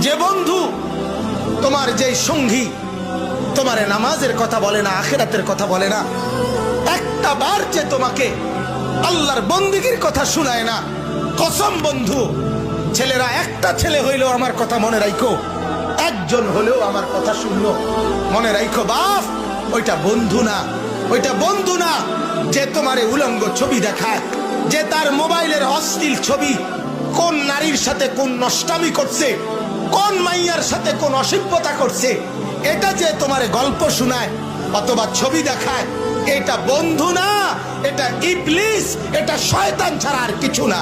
যে বন্ধু তোমার, যে সঙ্গী তোমারে নামাজের কথা বলে না, আখিরাতের কথা বলে না, একটা বার যে তোমাকে আল্লাহর বন্দেগীর কথা শুনায় না, কসম বন্ধু, ছেলেরা একটা ছেলে হইলেও আমার কথা মনে রাখো, একজন হলেও আমার কথা শুনলো, মনে রাখো বাপ, ওইটা বন্ধু না, ওইটা বন্ধু না। যে তোমারে উলঙ্গ ছবি দেখায়, যে তার মোবাইলের অশ্লীল ছবি, কোন নারীর সাথে কোন নষ্টামি করছে, কোন মাইয়ার সাথে কোন অসভ্যতা করছে, এটা যে তোমারে গল্প শোনায় অথবা ছবি দেখায়, এটা বন্ধু না, এটা ইবলিস, এটা শয়তান ছাড়া আর কিছু না।